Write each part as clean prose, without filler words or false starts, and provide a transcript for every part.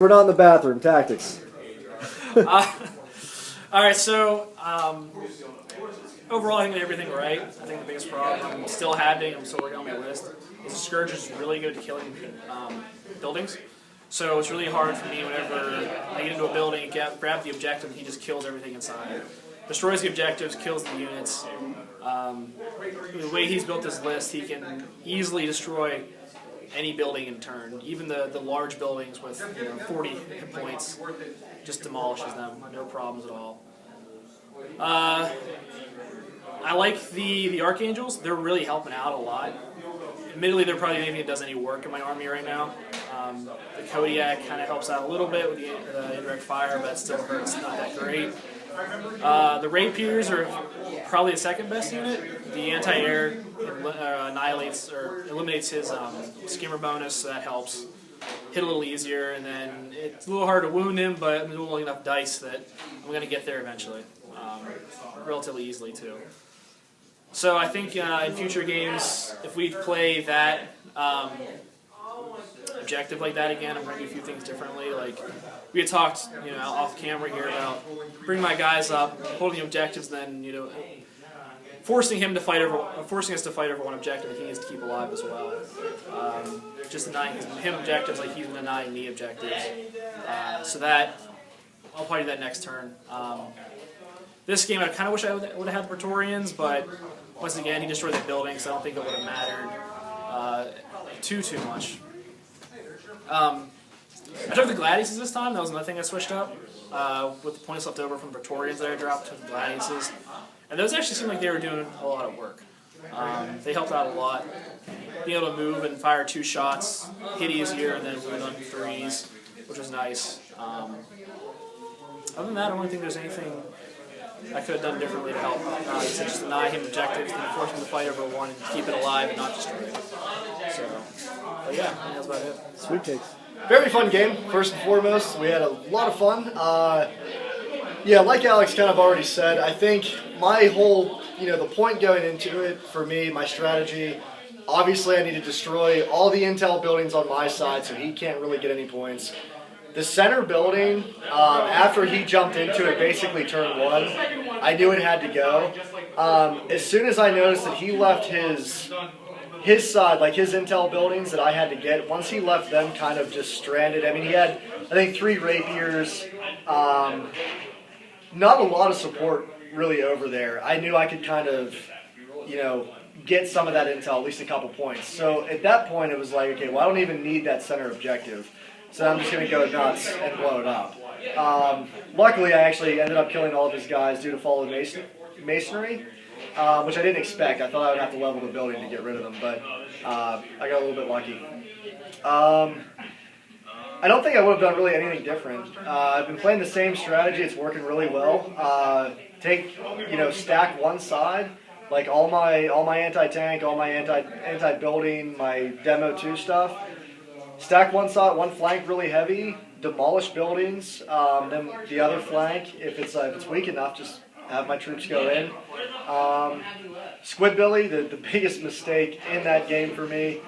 We're not in the bathroom. Tactics. All right, so overall, I think I did everything right. I think the biggest problem I'm still having, I'm still working on my list, is Scourge is really good at killing buildings. So it's really hard for me whenever I get into a building and grab the objective, he just kills everything inside. Destroys the objectives, kills the units. The way he's built his list, he can easily destroy any building in turn. Even the large buildings with 40 hit points, just demolishes them, no problems at all. I like the Archangels. They're really helping out a lot. Admittedly, they're probably the only thing that does any work in my army right now. The Kodiak kind of helps out a little bit with the indirect fire, but it still hurts not that great. The Rapiers are probably the second best unit. The anti-air annihilates or eliminates his skimmer bonus, so that helps. Hit a little easier, and then it's a little hard to wound him, but I'm rolling enough dice that I'm going to get there eventually. Relatively easily, too. So I think in future games, if we play that objective like that again, I'm going to do a few things differently. Like we had talked, off camera here about bringing my guys up, holding the objectives, then forcing us to fight over one objective that he needs to keep alive as well. Just denying him objectives like he's denying me objectives. So that I'll probably do that next turn. This game, I kind of wish I would have had the Praetorians, but once again, he destroyed the building, so I don't think it would have mattered too much. I took the Gladiuses this time. That was another thing I switched up. With the points left over from the Praetorians that I dropped, took the Gladiuses. And those actually seemed like they were doing a lot of work. They helped out a lot. Being able to move and fire 2 shots, hit easier, and then wound on 3s, which was nice. Other than that, I don't think there's anything I could have done differently to help. To just deny him objectives, then force him to fight over one and keep it alive and not destroy it. So, but yeah, I think that's about it. Sweet cakes. Very fun game, first and foremost. We had a lot of fun. Yeah, like Alex kind of already said, I think my whole, the point going into it for me, my strategy, obviously I need to destroy all the intel buildings on my side so he can't really get any points. The center building, after he jumped into it basically turn 1, I knew it had to go. As soon as I noticed that he left his side, like his intel buildings that I had to get, once he left them kind of just stranded. I mean, he had, I think, 3 rapiers, not a lot of support really over there. I knew I could kind of, get some of that intel, at least a couple points. So at that point, it was like, okay, well, I don't even need that center objective. So I'm just going to go nuts and blow it up. Luckily, I actually ended up killing all of his guys due to fallen masonry, which I didn't expect. I thought I would have to level the building to get rid of them, but I got a little bit lucky. I don't think I would have done really anything different. I've been playing the same strategy. It's working really well. Stack one side, like all my anti-tank, all my anti-building, my demo 2 stuff. Stack one side, one flank really heavy, demolish buildings. Then the other flank, if it's weak enough, just have my troops go in. Squidbilly, the biggest mistake in that game for me.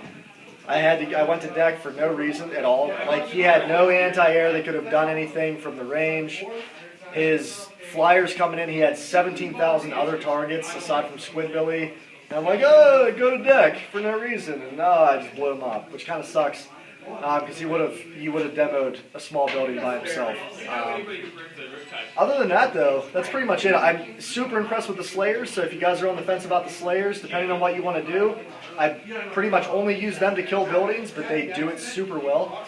I went to deck for no reason at all. Like, he had no anti-air that could have done anything from the range. His flyers coming in, he had 17,000 other targets aside from Squidbilly. And I'm like, oh, go to deck for no reason. And I just blew him up, which kind of sucks. Because he would have demoed a small building by himself. Other than that, though, that's pretty much it. I'm super impressed with the Slayers, so if you guys are on the fence about the Slayers, depending on what you want to do, I pretty much only use them to kill buildings, but they do it super well.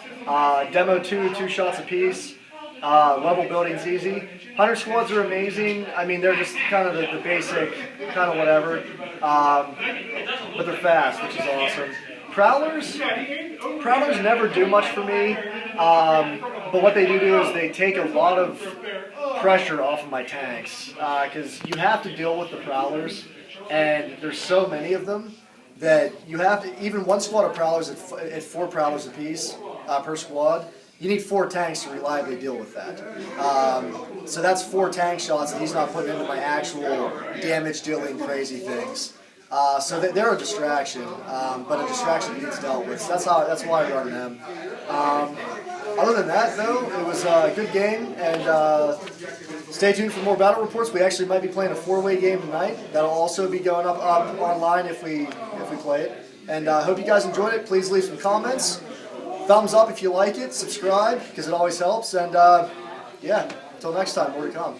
Demo 2 shots apiece. Level buildings easy. Hunter squads are amazing. I mean, they're just kind of the basic, kind of whatever. But they're fast, which is awesome. Prowlers never do much for me, but what they do is they take a lot of pressure off of my tanks, because you have to deal with the Prowlers, and there's so many of them that you have to, even one squad of Prowlers at 4 Prowlers apiece per squad, you need 4 tanks to reliably deal with that. So that's 4 tank shots that he's not putting into my actual damage-dealing crazy things. So they're a distraction, but a distraction needs dealt with. So that's why I run them. Other than that, though, it was a good game, and stay tuned for more battle reports. We actually might be playing a 4-way game tonight. That'll also be going up online if we play it. And I hope you guys enjoyed it. Please leave some comments. Thumbs up if you like it. Subscribe because it always helps. And yeah, until next time, more to come.